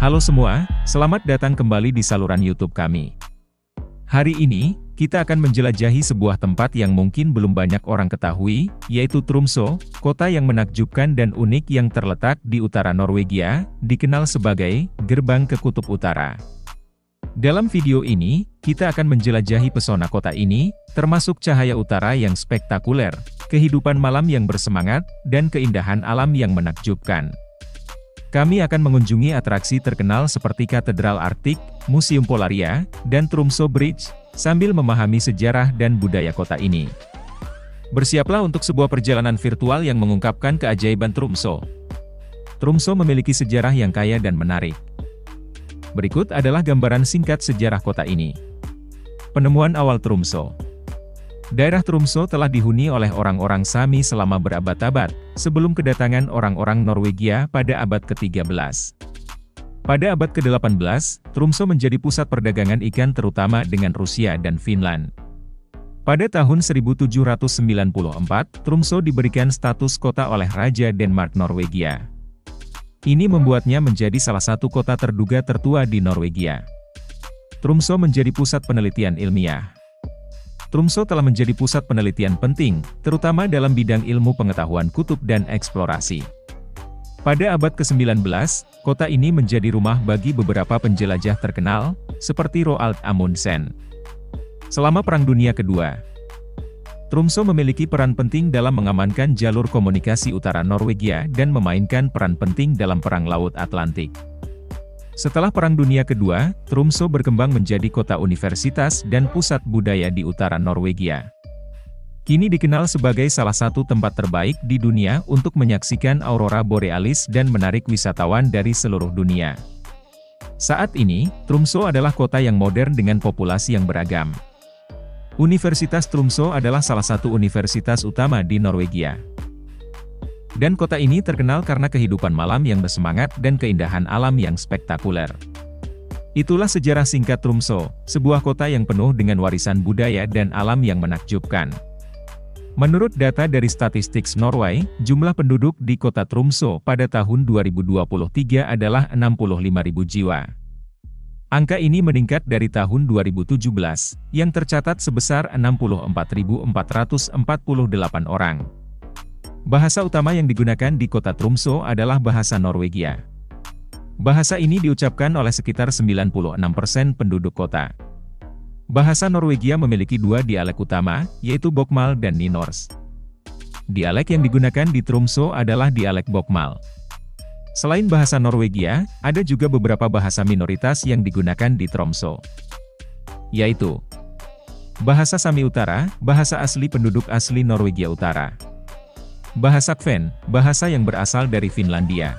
Halo semua, selamat datang kembali di saluran YouTube kami. Hari ini, kita akan menjelajahi sebuah tempat yang mungkin belum banyak orang ketahui, yaitu Tromsø, kota yang menakjubkan dan unik yang terletak di utara Norwegia, dikenal sebagai Gerbang ke Kutub Utara. Dalam video ini, kita akan menjelajahi pesona kota ini, termasuk cahaya utara yang spektakuler, kehidupan malam yang bersemangat, dan keindahan alam yang menakjubkan. Kami akan mengunjungi atraksi terkenal seperti Katedral Arktik, Museum Polaria, dan Tromsø Bridge, sambil memahami sejarah dan budaya kota ini. Bersiaplah untuk sebuah perjalanan virtual yang mengungkapkan keajaiban Tromsø. Tromsø memiliki sejarah yang kaya dan menarik. Berikut adalah gambaran singkat sejarah kota ini. Penemuan awal Tromsø. Daerah Tromsø telah dihuni oleh orang-orang Sami selama berabad-abad, sebelum kedatangan orang-orang Norwegia pada abad ke-13. Pada abad ke-18, Tromsø menjadi pusat perdagangan ikan terutama dengan Rusia dan Finland. Pada tahun 1794, Tromsø diberikan status kota oleh Raja Denmark Norwegia. Ini membuatnya menjadi salah satu kota terduga tertua di Norwegia. Tromsø menjadi pusat penelitian ilmiah. Tromsø telah menjadi pusat penelitian penting, terutama dalam bidang ilmu pengetahuan kutub dan eksplorasi. Pada abad ke-19, kota ini menjadi rumah bagi beberapa penjelajah terkenal, seperti Roald Amundsen. Selama Perang Dunia Kedua, Tromsø memiliki peran penting dalam mengamankan jalur komunikasi utara Norwegia dan memainkan peran penting dalam Perang Laut Atlantik. Setelah Perang Dunia Kedua, Tromsø berkembang menjadi kota universitas dan pusat budaya di utara Norwegia. Kini dikenal sebagai salah satu tempat terbaik di dunia untuk menyaksikan aurora borealis dan menarik wisatawan dari seluruh dunia. Saat ini, Tromsø adalah kota yang modern dengan populasi yang beragam. Universitas Tromsø adalah salah satu universitas utama di Norwegia. Dan kota ini terkenal karena kehidupan malam yang bersemangat dan keindahan alam yang spektakuler. Itulah sejarah singkat Tromsø, sebuah kota yang penuh dengan warisan budaya dan alam yang menakjubkan. Menurut data dari Statistics Norway, jumlah penduduk di kota Tromsø pada tahun 2023 adalah 65.000 jiwa. Angka ini meningkat dari tahun 2017, yang tercatat sebesar 64.448 orang. Bahasa utama yang digunakan di kota Tromsø adalah bahasa Norwegia. Bahasa ini diucapkan oleh sekitar 96% penduduk kota. Bahasa Norwegia memiliki dua dialek utama, yaitu Bokmål dan Nynorsk. Dialek yang digunakan di Tromsø adalah dialek Bokmål. Selain bahasa Norwegia, ada juga beberapa bahasa minoritas yang digunakan di Tromsø, yaitu bahasa Sami Utara, bahasa asli penduduk asli Norwegia Utara. Bahasa Kven, bahasa yang berasal dari Finlandia.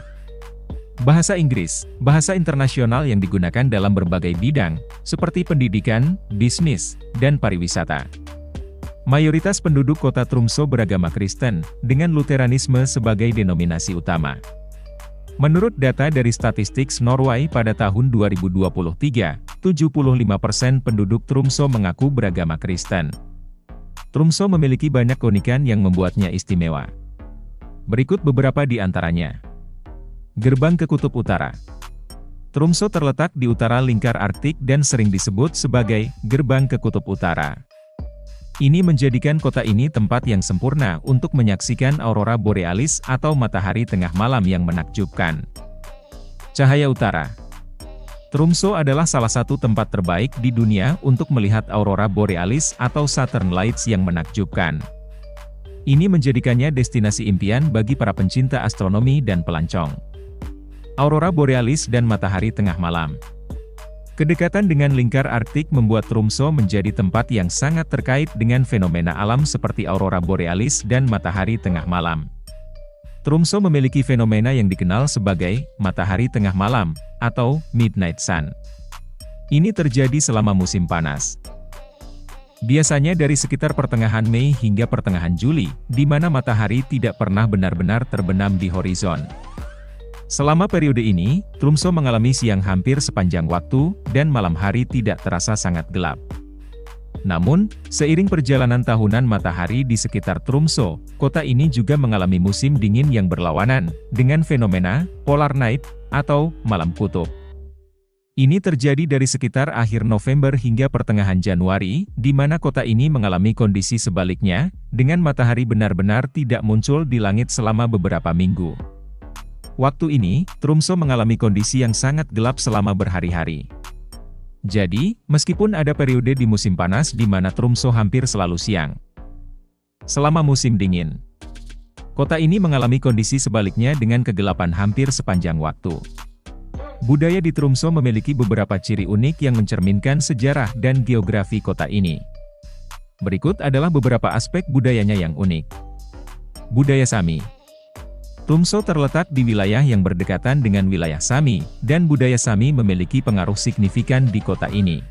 Bahasa Inggris, bahasa internasional yang digunakan dalam berbagai bidang, seperti pendidikan, bisnis, dan pariwisata. Mayoritas penduduk kota Tromsø beragama Kristen, dengan Luteranisme sebagai denominasi utama. Menurut data dari Statistics Norway pada tahun 2023, 75% penduduk Tromsø mengaku beragama Kristen. Tromsø memiliki banyak keunikan yang membuatnya istimewa. Berikut beberapa di antaranya. Gerbang ke Kutub Utara. Tromsø terletak di utara lingkar Arktik dan sering disebut sebagai Gerbang ke Kutub Utara. Ini menjadikan kota ini tempat yang sempurna untuk menyaksikan aurora borealis atau matahari tengah malam yang menakjubkan. Cahaya utara. Tromsø adalah salah satu tempat terbaik di dunia untuk melihat aurora borealis atau Southern Lights yang menakjubkan. Ini menjadikannya destinasi impian bagi para pencinta astronomi dan pelancong. Aurora borealis dan matahari tengah malam. Kedekatan dengan lingkar Arktik membuat Tromsø menjadi tempat yang sangat terkait dengan fenomena alam seperti aurora borealis dan matahari tengah malam. Tromsø memiliki fenomena yang dikenal sebagai matahari tengah malam, atau midnight sun. Ini terjadi selama musim panas. Biasanya dari sekitar pertengahan Mei hingga pertengahan Juli, di mana matahari tidak pernah benar-benar terbenam di horizon. Selama periode ini, Tromsø mengalami siang hampir sepanjang waktu, dan malam hari tidak terasa sangat gelap. Namun, seiring perjalanan tahunan matahari di sekitar Tromsø, kota ini juga mengalami musim dingin yang berlawanan, dengan fenomena polar night, atau malam kutub. Ini terjadi dari sekitar akhir November hingga pertengahan Januari, di mana kota ini mengalami kondisi sebaliknya, dengan matahari benar-benar tidak muncul di langit selama beberapa minggu. Waktu ini, Tromsø mengalami kondisi yang sangat gelap selama berhari-hari. Jadi, meskipun ada periode di musim panas di mana Tromsø hampir selalu siang. Selama musim dingin, kota ini mengalami kondisi sebaliknya dengan kegelapan hampir sepanjang waktu. Budaya di Tromsø memiliki beberapa ciri unik yang mencerminkan sejarah dan geografi kota ini. Berikut adalah beberapa aspek budayanya yang unik. Budaya Sami. Tromsø terletak di wilayah yang berdekatan dengan wilayah Sami, dan budaya Sami memiliki pengaruh signifikan di kota ini.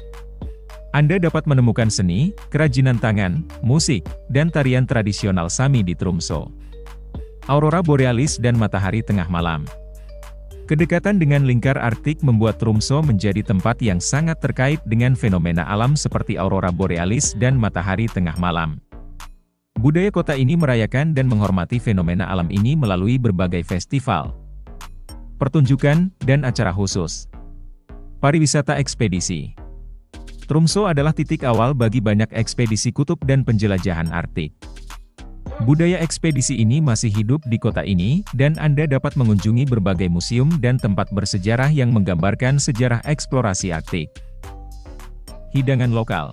Anda dapat menemukan seni, kerajinan tangan, musik, dan tarian tradisional Sami di Tromsø. Aurora borealis dan matahari tengah malam. Kedekatan dengan lingkar Arktik membuat Tromsø menjadi tempat yang sangat terkait dengan fenomena alam seperti aurora borealis dan matahari tengah malam. Budaya kota ini merayakan dan menghormati fenomena alam ini melalui berbagai festival, pertunjukan, dan acara khusus. Pariwisata ekspedisi. Tromsø adalah titik awal bagi banyak ekspedisi kutub dan penjelajahan Arktik. Budaya ekspedisi ini masih hidup di kota ini, dan Anda dapat mengunjungi berbagai museum dan tempat bersejarah yang menggambarkan sejarah eksplorasi Arktik. Hidangan lokal.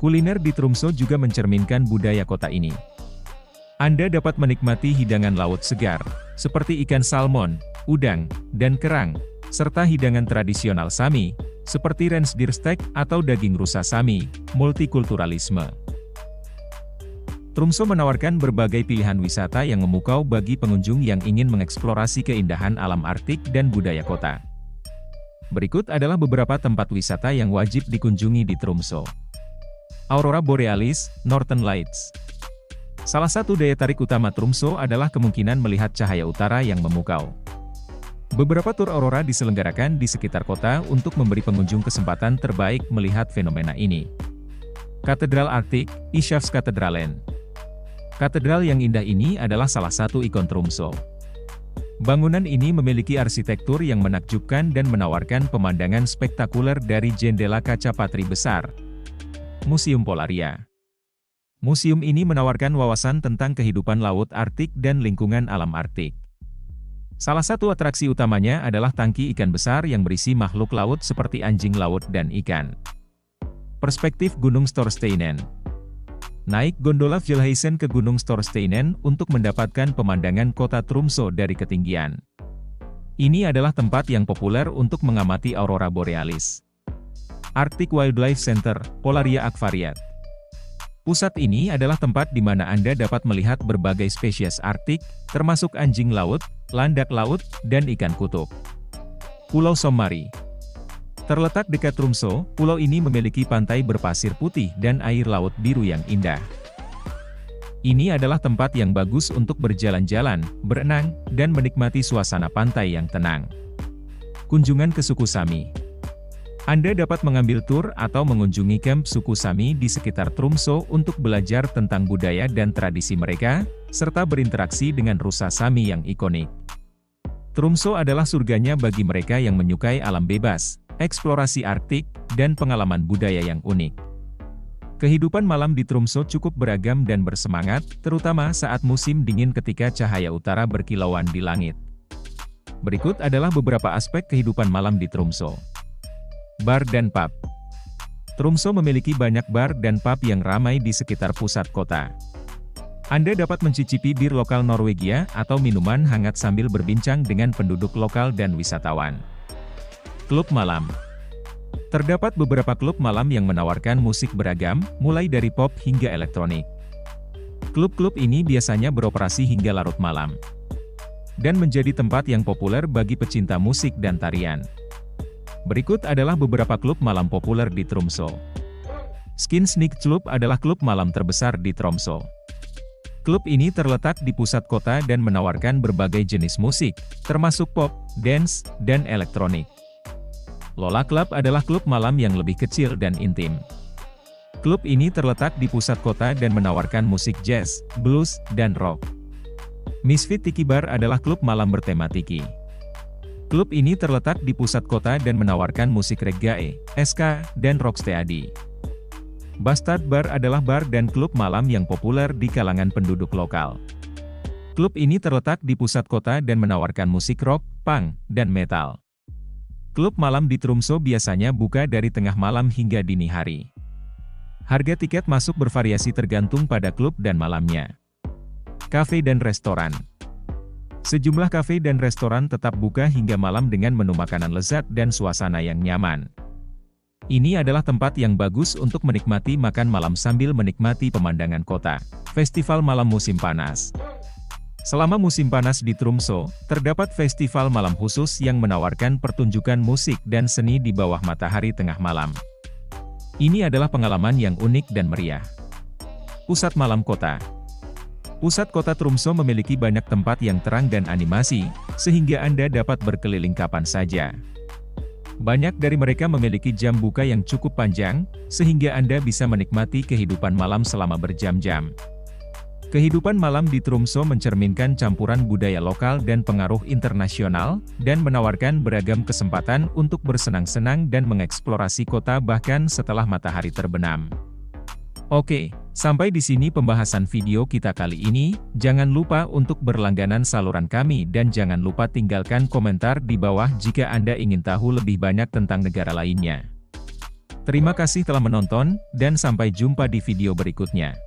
Kuliner di Tromsø juga mencerminkan budaya kota ini. Anda dapat menikmati hidangan laut segar, seperti ikan salmon, udang, dan kerang, serta hidangan tradisional Sami, seperti rensdyrsteak atau daging rusa Sami. Multikulturalisme. Tromsø menawarkan berbagai pilihan wisata yang memukau bagi pengunjung yang ingin mengeksplorasi keindahan alam Arktik dan budaya kota. Berikut adalah beberapa tempat wisata yang wajib dikunjungi di Tromsø. Aurora borealis, Northern Lights. Salah satu daya tarik utama Tromsø adalah kemungkinan melihat cahaya utara yang memukau. Beberapa tur aurora diselenggarakan di sekitar kota untuk memberi pengunjung kesempatan terbaik melihat fenomena ini. Katedral Arktik, Ishavskatedralen. Katedral yang indah ini adalah salah satu ikon Tromsø. Bangunan ini memiliki arsitektur yang menakjubkan dan menawarkan pemandangan spektakuler dari jendela kaca patri besar. Museum Polaria. Museum ini menawarkan wawasan tentang kehidupan laut Arktik dan lingkungan alam Arktik. Salah satu atraksi utamanya adalah tangki ikan besar yang berisi makhluk laut seperti anjing laut dan ikan. Perspektif Gunung Storsteinen. Naik gondola Fjellheisen ke Gunung Storsteinen untuk mendapatkan pemandangan kota Tromsø dari ketinggian. Ini adalah tempat yang populer untuk mengamati aurora borealis. Arctic Wildlife Center, Polaria Akvariat. Pusat ini adalah tempat di mana Anda dapat melihat berbagai spesies Arktik, termasuk anjing laut, landak laut, dan ikan kutub. Pulau Somari. Terletak dekat Tromsø, pulau ini memiliki pantai berpasir putih dan air laut biru yang indah. Ini adalah tempat yang bagus untuk berjalan-jalan, berenang, dan menikmati suasana pantai yang tenang. Kunjungan ke suku Sami. Anda dapat mengambil tur atau mengunjungi kamp suku Sami di sekitar Tromsø untuk belajar tentang budaya dan tradisi mereka, serta berinteraksi dengan rusa Sami yang ikonik. Tromsø adalah surganya bagi mereka yang menyukai alam bebas, eksplorasi Arktik, dan pengalaman budaya yang unik. Kehidupan malam di Tromsø cukup beragam dan bersemangat, terutama saat musim dingin ketika cahaya utara berkilauan di langit. Berikut adalah beberapa aspek kehidupan malam di Tromsø. Bar dan pub. Tromsø memiliki banyak bar dan pub yang ramai di sekitar pusat kota. Anda dapat mencicipi bir lokal Norwegia atau minuman hangat sambil berbincang dengan penduduk lokal dan wisatawan. Klub malam. Terdapat beberapa klub malam yang menawarkan musik beragam, mulai dari pop hingga elektronik. Klub-klub ini biasanya beroperasi hingga larut malam, dan menjadi tempat yang populer bagi pecinta musik dan tarian. Berikut adalah beberapa klub malam populer di Tromsø. Skinsnik Club adalah klub malam terbesar di Tromsø. Klub ini terletak di pusat kota dan menawarkan berbagai jenis musik, termasuk pop, dance, dan elektronik. Lola Club adalah klub malam yang lebih kecil dan intim. Klub ini terletak di pusat kota dan menawarkan musik jazz, blues, dan rock. Misfit Tiki Bar adalah klub malam bertema tiki. Klub ini terletak di pusat kota dan menawarkan musik reggae, ska, dan rocksteady. Bastard Bar adalah bar dan klub malam yang populer di kalangan penduduk lokal. Klub ini terletak di pusat kota dan menawarkan musik rock, punk, dan metal. Klub malam di Tromsø biasanya buka dari tengah malam hingga dini hari. Harga tiket masuk bervariasi tergantung pada klub dan malamnya. Kafe dan restoran. Sejumlah kafe dan restoran tetap buka hingga malam dengan menu makanan lezat dan suasana yang nyaman. Ini adalah tempat yang bagus untuk menikmati makan malam sambil menikmati pemandangan kota. Festival Malam Musim Panas. Selama musim panas di Tromsø, terdapat festival malam khusus yang menawarkan pertunjukan musik dan seni di bawah matahari tengah malam. Ini adalah pengalaman yang unik dan meriah. Pusat Malam Kota. Pusat kota Tromsø memiliki banyak tempat yang terang dan animasi, sehingga Anda dapat berkeliling kapan saja. Banyak dari mereka memiliki jam buka yang cukup panjang, sehingga Anda bisa menikmati kehidupan malam selama berjam-jam. Kehidupan malam di Tromsø mencerminkan campuran budaya lokal dan pengaruh internasional, dan menawarkan beragam kesempatan untuk bersenang-senang dan mengeksplorasi kota bahkan setelah matahari terbenam. Oke, sampai di sini pembahasan video kita kali ini. Jangan lupa untuk berlangganan saluran kami dan jangan lupa tinggalkan komentar di bawah jika Anda ingin tahu lebih banyak tentang negara lainnya. Terima kasih telah menonton, dan sampai jumpa di video berikutnya.